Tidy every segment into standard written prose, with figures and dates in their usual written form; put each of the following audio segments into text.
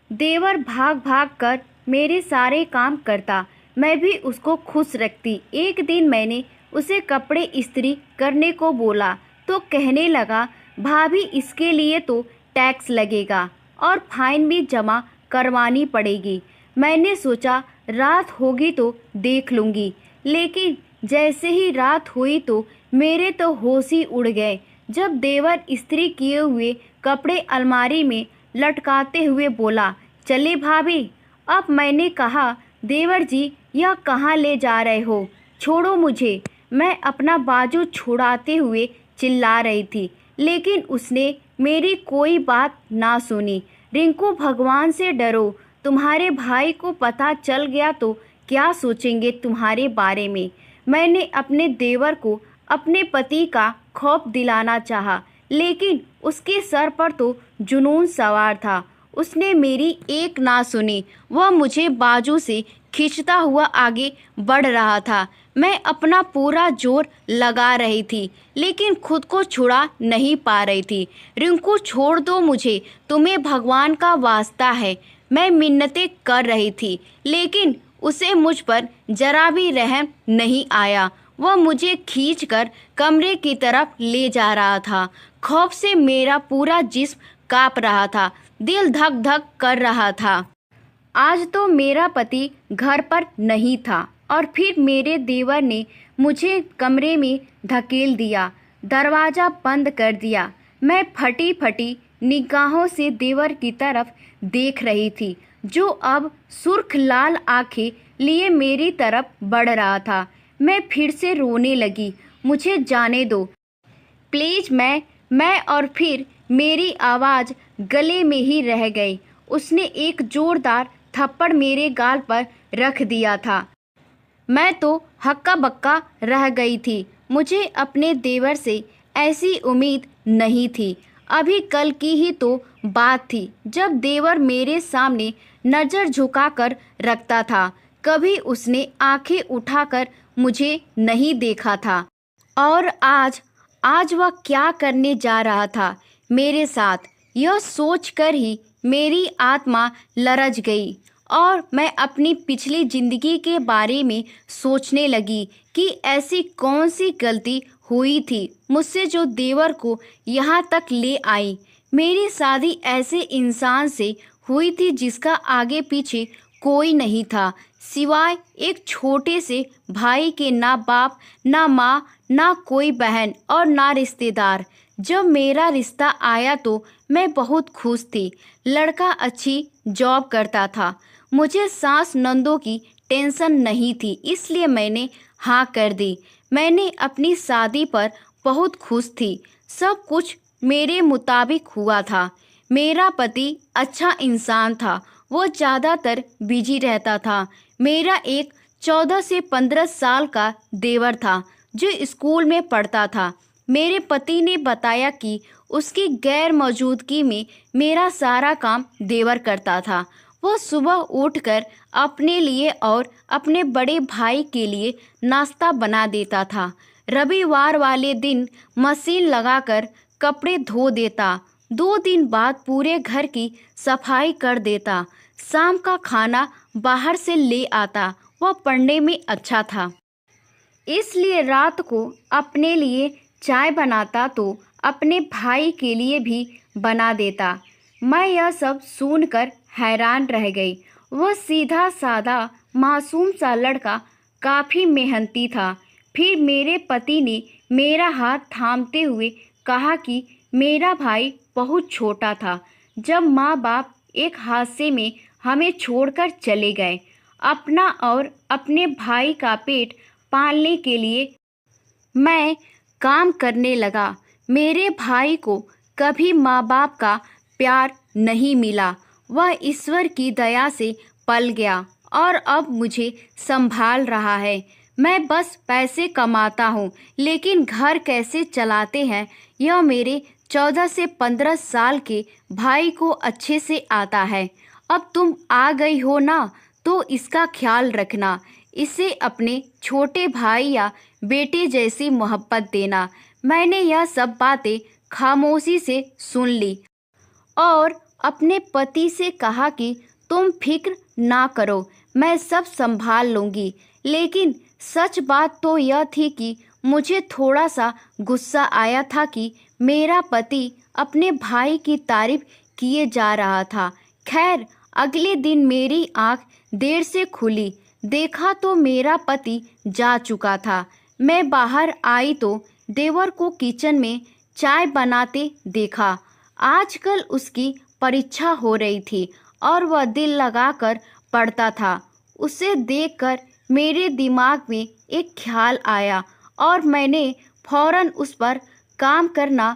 देवर भाग भाग कर मेरे सारे काम करता, मैं भी उसको खुश रखती। एक दिन मैंने उसे कपड़े इस्त्री करने को बोला तो कहने लगा, भाभी इसके लिए तो टैक्स लगेगा और फाइन भी जमा करवानी पड़ेगी। मैंने सोचा रात होगी तो देख लूँगी, लेकिन जैसे ही रात हुई तो मेरे तो होश ही उड़ गए जब देवर इस्त्री किए हुए कपड़े अलमारी में लटकाते हुए बोला, चले भाभी। अब मैंने कहा, देवर जी यह कहाँ ले जा रहे हो, छोड़ो मुझे। मैं अपना बाजू छुड़ाते हुए चिल्ला रही थी, लेकिन उसने मेरी कोई बात ना सुनी। रिंकू भगवान से डरो, तुम्हारे भाई को पता चल गया तो क्या सोचेंगे तुम्हारे बारे में। मैंने अपने देवर को अपने पति का खौफ दिलाना चाहा, लेकिन उसके सर पर तो जुनून सवार था। उसने मेरी एक ना सुनी, वह मुझे बाजू से खींचता हुआ आगे बढ़ रहा था। मैं अपना पूरा जोर लगा रही थी, लेकिन खुद को छुड़ा नहीं पा रही थी। रिंकू छोड़ दो मुझे, तुम्हें भगवान का वास्ता है, मैं मिन्नतें कर रही थी, लेकिन उसे मुझ पर जरा भी रहम नहीं आया। वह मुझे खींचकर कमरे की तरफ ले जा रहा था। खौफ से मेरा पूरा जिस्म कांप रहा था, दिल धक धक कर रहा था। आज तो मेरा पति घर पर नहीं था और फिर मेरे देवर ने मुझे कमरे में धकेल दिया, दरवाज़ा बंद कर दिया। मैं फटी फटी निगाहों से देवर की तरफ देख रही थी, जो अब सुर्ख लाल आंखें लिए मेरी तरफ बढ़ रहा था। मैं फिर से रोने लगी, मुझे जाने दो प्लीज़। मैं और फिर मेरी आवाज़ गले में ही रह गई। उसने एक जोरदार थप्पड़ मेरे गाल पर रख दिया था। मैं तो हक्का बक्का रह गई थी। मुझे अपने देवर से ऐसी उम्मीद नहीं थी। अभी कल की ही तो बात थी जब देवर मेरे सामने नज़र झुकाकर रखता था। कभी उसने आंखें उठाकर मुझे नहीं देखा था। और आज वह क्या करने जा रहा था मेरे साथ, यह सोचकर ही मेरी आत्मा लरज गई और मैं अपनी पिछली ज़िंदगी के बारे में सोचने लगी कि ऐसी कौन सी गलती हुई थी मुझसे जो देवर को यहाँ तक ले आई। मेरी शादी ऐसे इंसान से हुई थी जिसका आगे पीछे कोई नहीं था, सिवाय एक छोटे से भाई के। ना बाप, ना माँ, ना कोई बहन और ना रिश्तेदार। जब मेरा रिश्ता आया तो मैं बहुत खुश थी। लड़का अच्छी जॉब करता था, मुझे सास नंदों की टेंशन नहीं थी, इसलिए मैंने हाँ कर दी। मैंने अपनी शादी पर बहुत खुश थी, सब कुछ मेरे मुताबिक हुआ था। मेरा पति अच्छा इंसान था, वो ज़्यादातर बिजी रहता था। मेरा एक 14 से 15 साल का देवर था जो स्कूल में पढ़ता था। मेरे पति ने बताया कि उसकी गैर मौजूदगी में मेरा सारा काम देवर करता था। वो सुबह उठकर अपने लिए और अपने बड़े भाई के लिए नाश्ता बना देता था। रविवार वाले दिन मशीन लगाकर कपड़े धो देता। 2 दिन बाद पूरे घर की सफाई कर देता। शाम का खाना बाहर से ले आता। वह पढ़ने में अच्छा था, इसलिए रात को अपने लिए चाय बनाता तो अपने भाई के लिए भी बना देता। मैं यह सब सुनकर हैरान रह गई। वह सीधा साधा मासूम सा लड़का काफ़ी मेहनती था। फिर मेरे पति ने मेरा हाथ थामते हुए कहा कि मेरा भाई बहुत छोटा था जब माँ बाप एक हादसे में हमें छोड़कर चले गए। अपना और अपने भाई का पेट पालने के लिए मैं काम करने लगा। मेरे भाई को कभी माँ बाप का प्यार नहीं मिला। वह ईश्वर की दया से पल गया और अब मुझे संभाल रहा है। मैं बस पैसे कमाता हूँ, लेकिन घर कैसे चलाते हैं यह मेरे 14 से 15 साल के भाई को अच्छे से आता है। अब तुम आ गई हो ना, तो इसका ख्याल रखना। इसे अपने छोटे भाई या बेटे जैसी मोहब्बत देना। मैंने यह सब बातें खामोशी से सुन ली और अपने पति से कहा कि तुम फिक्र ना करो, मैं सब संभाल लूँगी। लेकिन सच बात तो यह थी कि मुझे थोड़ा सा गुस्सा आया था कि मेरा पति अपने भाई की तारीफ किए जा रहा था। खैर, अगले दिन मेरी आँख देर से खुली। देखा तो मेरा पति जा चुका था। मैं बाहर आई तो देवर को किचन में चाय बनाते देखा। आजकल उसकी परीक्षा हो रही थी और वह दिल लगाकर पढ़ता था। उसे देखकर मेरे दिमाग में एक ख्याल आया और मैंने फौरन उस पर काम करना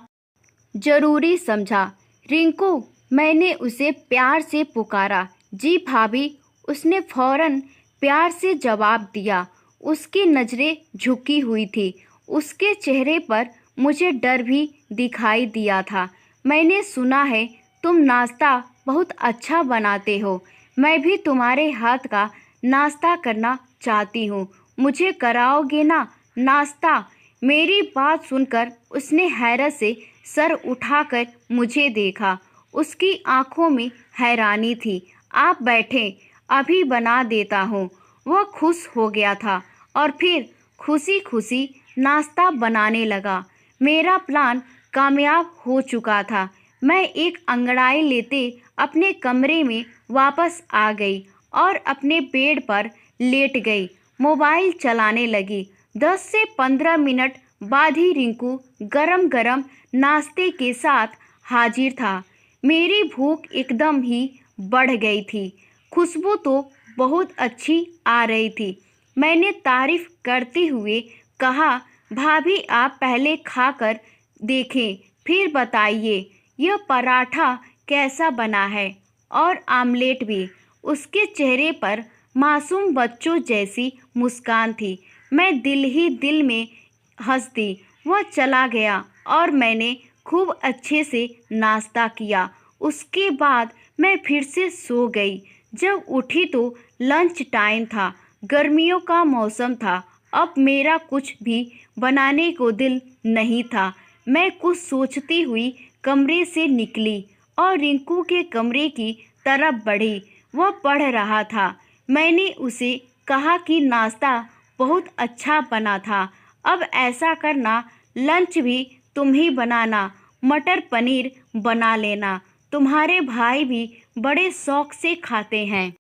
जरूरी समझा। रिंकू, मैंने उसे प्यार से पुकारा। जी भाभी, उसने फौरन प्यार से जवाब दिया। उसकी नज़रें झुकी हुई थी। उसके चेहरे पर मुझे डर भी दिखाई दिया था। मैंने सुना है तुम नाश्ता बहुत अच्छा बनाते हो। मैं भी तुम्हारे हाथ का नाश्ता करना चाहती हूँ। मुझे कराओगे ना नाश्ता? मेरी बात सुनकर उसने हैरत से सर उठाकर मुझे देखा। उसकी आंखों में हैरानी थी। आप बैठें, अभी बना देता हूँ। वह खुश हो गया था और फिर खुशी खुशी नाश्ता बनाने लगा। मेरा प्लान कामयाब हो चुका था। मैं एक अंगड़ाई लेते अपने कमरे में वापस आ गई और अपने बेड पर लेट गई। मोबाइल चलाने लगी। 10 से 15 मिनट बाद ही रिंकू गरम गरम नाश्ते के साथ हाजिर था। मेरी भूख एकदम ही बढ़ गई थी। खुशबू तो बहुत अच्छी आ रही थी। मैंने तारीफ करते हुए कहा, भाभी आप पहले खाकर देखें, फिर बताइए यह पराठा कैसा बना है, और आमलेट भी। उसके चेहरे पर मासूम बच्चों जैसी मुस्कान थी। मैं दिल ही दिल में हंस दी। वह चला गया और मैंने खूब अच्छे से नाश्ता किया। उसके बाद मैं फिर से सो गई। जब उठी तो लंच टाइम था। गर्मियों का मौसम था। अब मेरा कुछ भी बनाने को दिल नहीं था। मैं कुछ सोचती हुई कमरे से निकली और रिंकू के कमरे की तरफ बढ़ी। वह पढ़ रहा था। मैंने उसे कहा कि नाश्ता बहुत अच्छा बना था। अब ऐसा करना, लंच भी तुम ही बनाना। मटर पनीर बना लेना। तुम्हारे भाई भी बड़े शौक से खाते हैं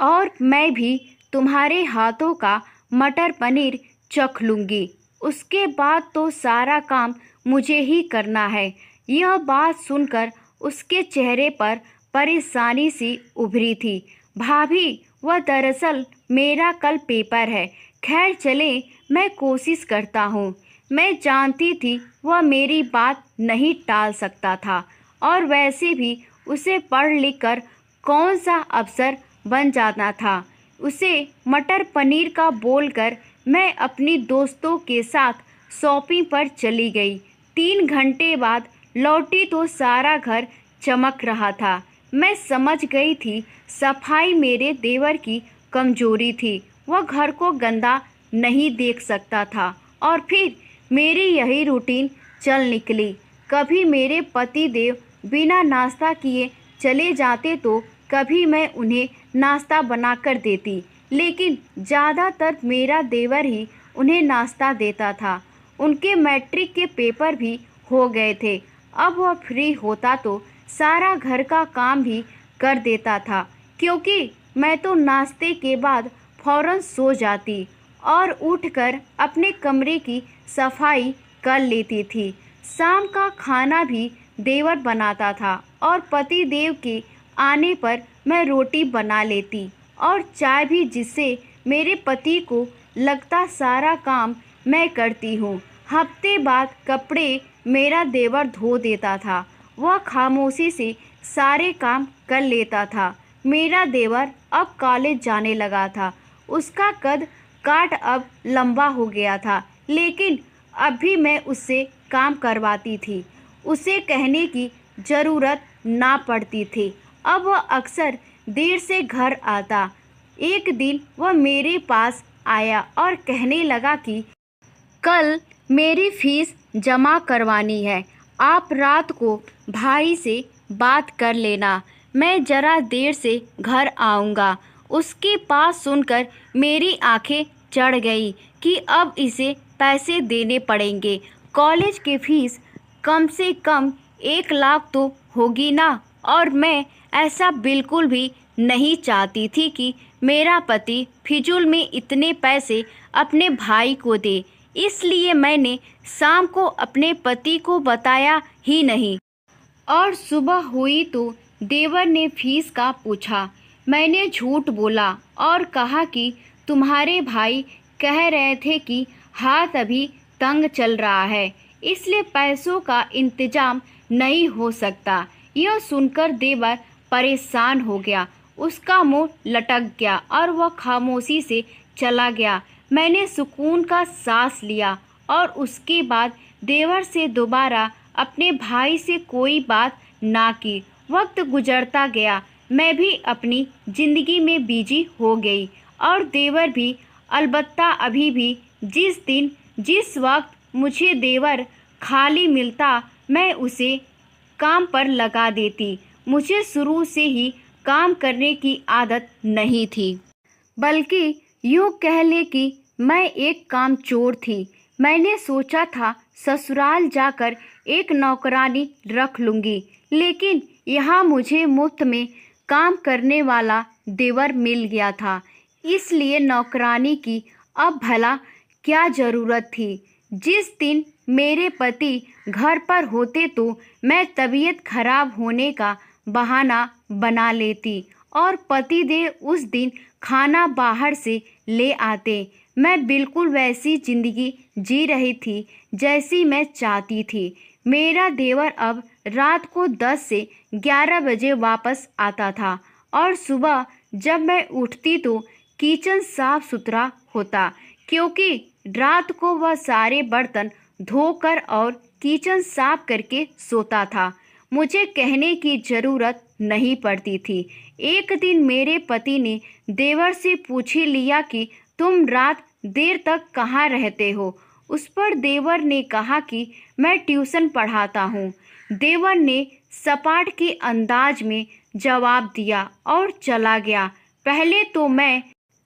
और मैं भी तुम्हारे हाथों का मटर पनीर चख लूँगी। उसके बाद तो सारा काम मुझे ही करना है। यह बात सुनकर उसके चेहरे पर परेशानी सी उभरी थी। भाभी, वह दरअसल मेरा कल पेपर है। खैर चले, मैं कोशिश करता हूँ। मैं जानती थी वह मेरी बात नहीं टाल सकता था और वैसे भी उसे पढ़ लिख कर कौन सा अफसर बन जाना था। उसे मटर पनीर का बोलकर मैं अपनी दोस्तों के साथ शॉपिंग पर चली गई। 3 घंटे बाद लौटी तो सारा घर चमक रहा था। मैं समझ गई थी सफाई मेरे देवर की कमजोरी थी। वह घर को गंदा नहीं देख सकता था और फिर मेरी यही रूटीन चल निकली। कभी मेरे पति देव बिना नाश्ता किए चले जाते तो कभी मैं उन्हें नाश्ता बनाकर देती, लेकिन ज़्यादातर मेरा देवर ही उन्हें नाश्ता देता था। उनके मैट्रिक के पेपर भी हो गए थे। अब वह फ्री होता तो सारा घर का काम भी कर देता था, क्योंकि मैं तो नाश्ते के बाद फौरन सो जाती और उठकर अपने कमरे की सफाई कर लेती थी। शाम का खाना भी देवर बनाता था और पति देव के आने पर मैं रोटी बना लेती और चाय भी, जिससे मेरे पति को लगता सारा काम मैं करती हूँ। हफ्ते बाद कपड़े मेरा देवर धो देता था। वह खामोशी से सारे काम कर लेता था। मेरा देवर अब कॉलेज जाने लगा था। उसका कद काट अब लंबा हो गया था, लेकिन अब भी मैं उससे काम करवाती थी। उसे कहने की ज़रूरत ना पड़ती थी। अब वह अक्सर देर से घर आता। एक दिन वह मेरे पास आया और कहने लगा कि कल मेरी फीस जमा करवानी है। आप रात को भाई से बात कर लेना, मैं ज़रा देर से घर आऊँगा। उसकी बात सुनकर मेरी आंखें चढ़ गई कि अब इसे पैसे देने पड़ेंगे। कॉलेज की फीस कम से कम 1 लाख तो होगी ना। और मैं ऐसा बिल्कुल भी नहीं चाहती थी कि मेरा पति फिजूल में इतने पैसे अपने भाई को दे। इसलिए मैंने शाम को अपने पति को बताया ही नहीं। और सुबह हुई तो देवर ने फीस का पूछा। मैंने झूठ बोला और कहा कि तुम्हारे भाई कह रहे थे कि हाथ अभी तंग चल रहा है, इसलिए पैसों का इंतजाम नहीं हो सकता। यह सुनकर देवर परेशान हो गया, उसका मुंह लटक गया और वह खामोशी से चला गया। मैंने सुकून का सांस लिया और उसके बाद देवर से दोबारा अपने भाई से कोई बात ना की। वक्त गुजरता गया, मैं भी अपनी जिंदगी में बिजी हो गई और देवर भी। अलबत्ता अभी भी जिस दिन जिस वक्त मुझे देवर खाली मिलता मैं उसे काम पर लगा देती। मुझे शुरू से ही काम करने की आदत नहीं थी, बल्कि यूँ कह ले कि मैं एक कामचोर थी। मैंने सोचा था ससुराल जाकर एक नौकरानी रख लूँगी, लेकिन यहाँ मुझे मुफ्त में काम करने वाला देवर मिल गया था, इसलिए नौकरानी की अब भला क्या ज़रूरत थी। जिस दिन मेरे पति घर पर होते तो मैं तबीयत खराब होने का बहाना बना लेती और पतिदेव उस दिन खाना बाहर से ले आते। मैं बिल्कुल वैसी ज़िंदगी जी रही थी जैसी मैं चाहती थी। मेरा देवर अब रात को 10 से 11 बजे वापस आता था और सुबह जब मैं उठती तो किचन साफ सुथरा होता, क्योंकि रात को वह सारे बर्तन धोकर और किचन साफ करके सोता था। मुझे कहने की ज़रूरत नहीं पड़ती थी। एक दिन मेरे पति ने देवर से पूछ ही लिया कि तुम रात देर तक कहाँ रहते हो। उस पर देवर ने कहा कि मैं ट्यूशन पढ़ाता हूँ। देवर ने सपाट के अंदाज में जवाब दिया और चला गया। पहले तो मैं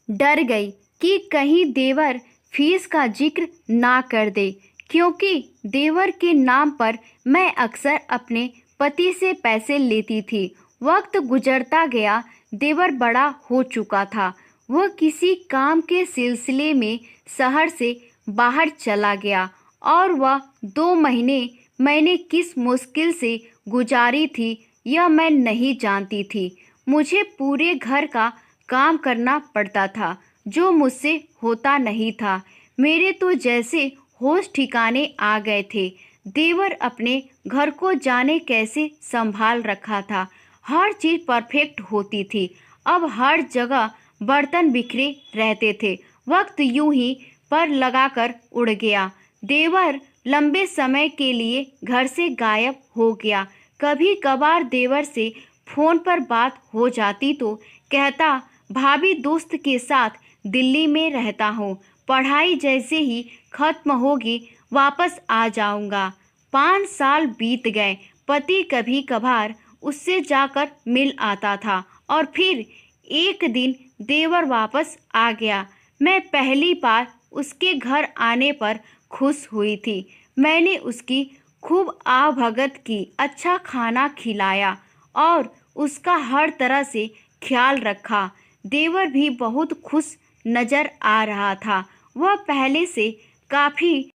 डर गई कि कहीं देवर फीस का जिक्र ना कर दे, क्योंकि देवर के नाम पर मैं अक्सर अपने पति से पैसे लेती थी। वक्त गुजरता गया, देवर बड़ा हो चुका था। वह किसी काम के सिलसिले में शहर से बाहर चला गया और वह 2 महीने मैंने किस मुश्किल से गुजारी थी यह मैं नहीं जानती थी। मुझे पूरे घर का काम करना पड़ता था, जो मुझसे होता नहीं था। मेरे तो जैसे होश ठिकाने आ गए थे। देवर अपने घर को जाने कैसे संभाल रखा था। हर चीज़ परफेक्ट होती थी। अब हर जगह बर्तन बिखरे रहते थे। वक्त यूं ही पर लगाकर उड़ गया। देवर लंबे समय के लिए घर से गायब हो गया। कभी कभार देवर से फ़ोन पर बात हो जाती तो कहता, भाभी दोस्त के साथ दिल्ली में रहता हूँ, पढ़ाई जैसे ही खत्म होगी वापस आ जाऊँगा। 5 साल बीत गए। पति कभी कभार उससे जाकर मिल आता था और फिर एक दिन देवर वापस आ गया। मैं पहली बार उसके घर आने पर खुश हुई थी। मैंने उसकी खूब आवभगत की, अच्छा खाना खिलाया और उसका हर तरह से ख्याल रखा। देवर भी बहुत खुश नज़र आ रहा था। वह पहले से काफ़ी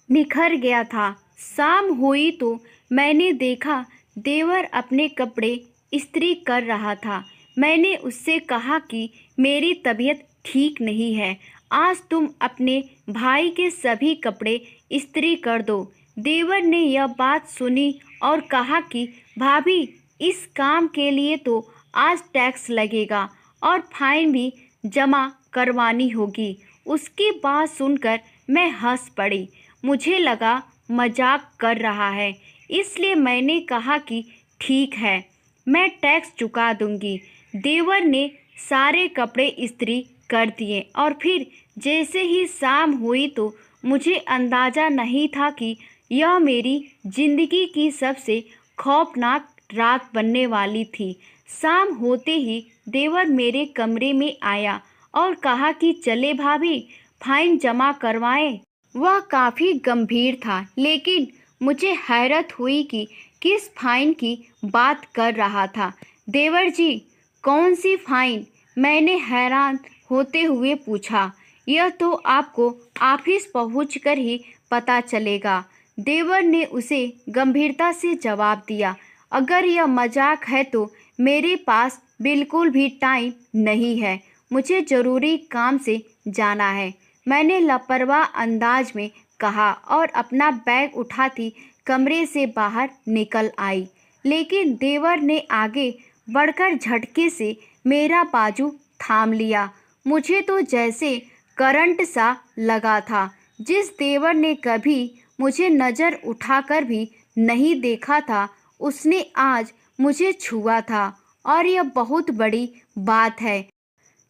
निखर गया था। शाम हुई तो मैंने देखा देवर अपने कपड़े इस्त्री कर रहा था। मैंने उससे कहा कि मेरी तबीयत ठीक नहीं है, आज तुम अपने भाई के सभी कपड़े इस्त्री कर दो। देवर ने यह बात सुनी और कहा कि भाभी, इस काम के लिए तो आज टैक्स लगेगा और फाइन भी जमा करवानी होगी। उसकी बात सुनकर मैं हंस पड़ी। मुझे लगा मजाक कर रहा है, इसलिए मैंने कहा कि ठीक है, मैं टैक्स चुका दूंगी। देवर ने सारे कपड़े इस्त्री कर दिए और फिर जैसे ही शाम हुई तो मुझे अंदाज़ा नहीं था कि यह मेरी ज़िंदगी की सबसे खौफनाक रात बनने वाली थी। शाम होते ही देवर मेरे कमरे में आया और कहा कि चले भाभी, फाइन जमा करवाएं। वह काफ़ी गंभीर था, लेकिन मुझे हैरत हुई कि किस फाइन की बात कर रहा था। देवर जी, कौन सी फाइन? मैंने हैरान होते हुए पूछा। यह तो आपको ऑफिस पहुंचकर ही पता चलेगा, देवर ने उसे गंभीरता से जवाब दिया। अगर यह मजाक है तो मेरे पास बिल्कुल भी टाइम नहीं है, मुझे ज़रूरी काम से जाना है, मैंने लापरवाह अंदाज में कहा और अपना बैग उठाती कमरे से बाहर निकल आई। लेकिन देवर ने आगे बढ़कर झटके से मेरा बाजू थाम लिया। मुझे तो जैसे करंट सा लगा था। जिस देवर ने कभी मुझे नज़र उठाकर भी नहीं देखा था, उसने आज मुझे छुआ था और यह बहुत बड़ी बात है।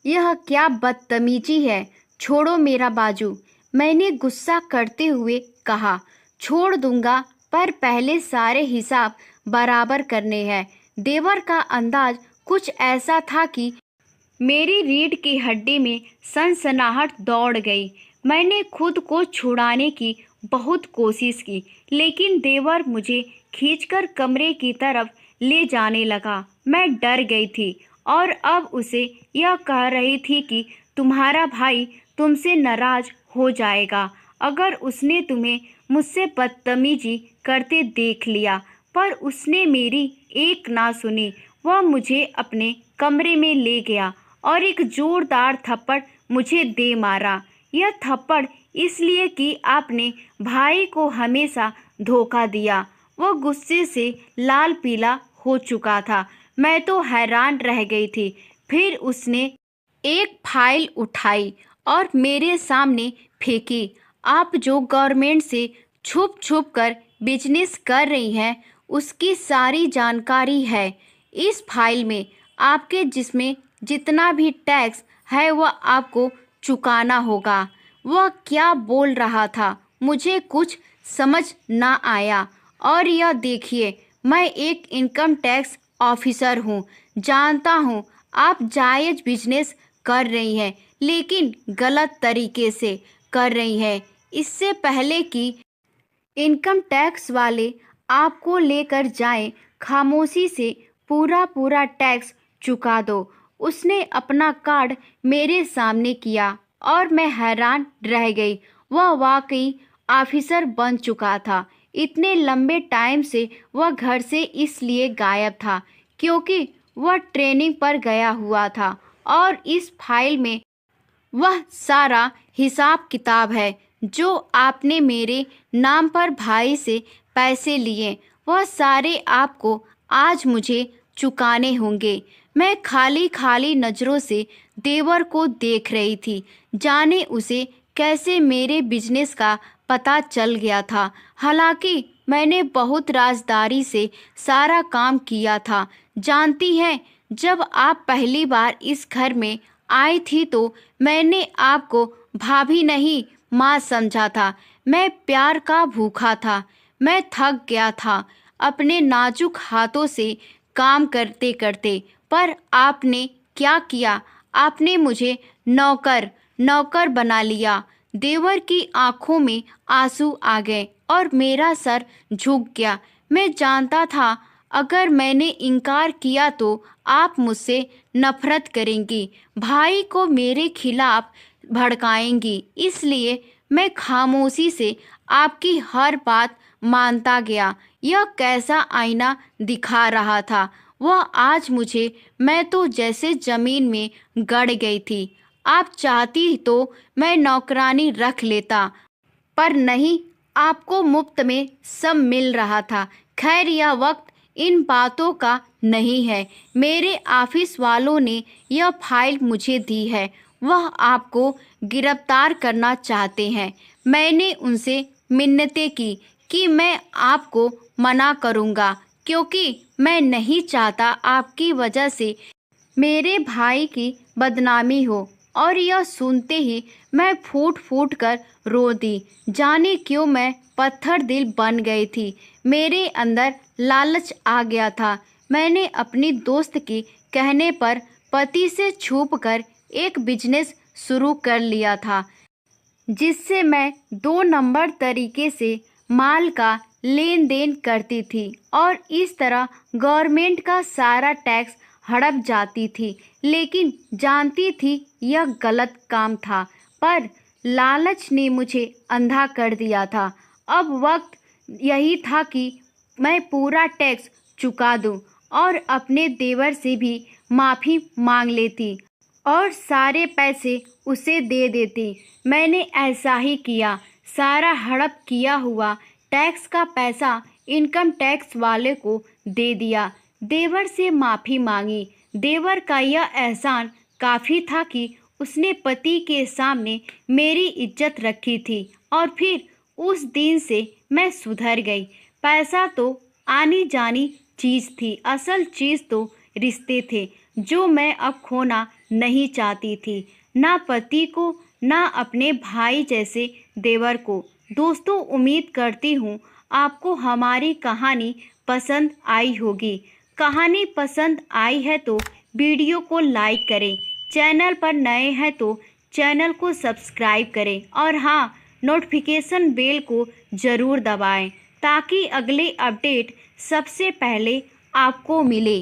यह क्या बदतमीजी है? छोड़ो मेरा बाजू, मैंने गुस्सा करते हुए कहा। छोड़ दूंगा, पर पहले सारे हिसाब बराबर करने हैं। देवर का अंदाज कुछ ऐसा था कि मेरी रीढ़ की हड्डी में सनसनाहट दौड़ गई। मैंने खुद को छुड़ाने की बहुत कोशिश की, लेकिन देवर मुझे खींचकर कमरे की तरफ ले जाने लगा। मैं डर गई थी और अब उसे यह कह रही थी कि तुम्हारा भाई तुमसे नाराज हो जाएगा अगर उसने तुम्हें मुझसे बदतमीजी करते देख लिया। पर उसने मेरी एक ना सुनी। वह मुझे अपने कमरे में ले गया और एक जोरदार थप्पड़ मुझे दे मारा। यह थप्पड़ इसलिए कि आपने भाई को हमेशा धोखा दिया। वह गुस्से से लाल पीला हो चुका था। मैं तो हैरान रह गई थी। फिर उसने एक फाइल उठाई और मेरे सामने फेंकी। आप जो गवर्नमेंट से छुप छुप कर बिजनेस कर रही हैं, उसकी सारी जानकारी है इस फाइल में। आपके जिसमें जितना भी टैक्स है वह आपको चुकाना होगा। वह क्या बोल रहा था मुझे कुछ समझ ना आया। और यह देखिए, मैं एक इनकम टैक्स ऑफिसर हूँ। जानता हूँ आप जायज़ बिजनेस कर रही हैं, लेकिन गलत तरीके से कर रही हैं। इससे पहले कि इनकम टैक्स वाले आपको लेकर जाएं, खामोशी से पूरा टैक्स चुका दो। उसने अपना कार्ड मेरे सामने किया और मैं हैरान रह गई। वह वाकई ऑफिसर बन चुका था। इतने लंबे टाइम से वह घर से इसलिए गायब था क्योंकि वह ट्रेनिंग पर गया हुआ था। और इस फाइल में वह सारा हिसाब किताब है जो आपने मेरे नाम पर भाई से पैसे लिए, वह सारे आपको आज मुझे चुकाने होंगे। मैं खाली खाली नज़रों से देवर को देख रही थी, जाने उसे कैसे मेरे बिजनेस का पता चल गया था। हालांकि मैंने बहुत राजदारी से सारा काम किया था। जानती हैं, जब आप पहली बार इस घर में आई थी तो मैंने आपको भाभी नहीं माँ समझा था। मैं प्यार का भूखा था। मैं थक गया था अपने नाजुक हाथों से काम करते करते। पर आपने क्या किया? आपने मुझे नौकर बना लिया। देवर की आंखों में आंसू आ गए और मेरा सर झुक गया। मैं जानता था अगर मैंने इनकार किया तो आप मुझसे नफरत करेंगी, भाई को मेरे खिलाफ भड़काएंगी। इसलिए मैं खामोशी से आपकी हर बात मानता गया। यह कैसा आईना दिखा रहा था वह आज मुझे। मैं तो जैसे जमीन में गड़ गई थी। आप चाहती तो मैं नौकरानी रख लेता, पर नहीं, आपको मुफ्त में सब मिल रहा था। खैर, यह वक्त इन बातों का नहीं है। मेरे ऑफिस वालों ने यह फाइल मुझे दी है। वह आपको गिरफ्तार करना चाहते हैं। मैंने उनसे मिन्नतें की कि मैं आपको मना करूंगा, क्योंकि मैं नहीं चाहता आपकी वजह से मेरे भाई की बदनामी हो और यह सुनते ही मैं फूट फूट कर रो दी। जाने क्यों मैं पत्थर दिल बन गई थी। मेरे अंदर लालच आ गया था। मैंने अपनी दोस्त के कहने पर पति से छुपकर एक बिजनेस शुरू कर लिया था, जिससे मैं 2 नंबर तरीके से माल का लेन देन करती थी और इस तरह गवर्नमेंट का सारा टैक्स हड़प जाती थी। लेकिन जानती थी यह गलत काम था, पर लालच ने मुझे अंधा कर दिया था। अब वक्त यही था कि मैं पूरा टैक्स चुका दूं और अपने देवर से भी माफ़ी मांग लेती और सारे पैसे उसे दे देती। मैंने ऐसा ही किया। सारा हड़प किया हुआ टैक्स का पैसा इनकम टैक्स वाले को दे दिया। देवर से माफ़ी मांगी। देवर का यह एहसान काफ़ी था कि उसने पति के सामने मेरी इज्जत रखी थी और फिर उस दिन से मैं सुधर गई। पैसा तो आनी जानी चीज़ थी, असल चीज़ तो रिश्ते थे जो मैं अब खोना नहीं चाहती थी, ना पति को ना अपने भाई जैसे देवर को। दोस्तों, उम्मीद करती हूँ आपको हमारी कहानी पसंद आई होगी। कहानी पसंद आई है तो वीडियो को लाइक करें, चैनल पर नए हैं तो चैनल को सब्सक्राइब करें और हाँ, नोटिफिकेशन बेल को ज़रूर दबाएं ताकि अगले अपडेट सबसे पहले आपको मिले।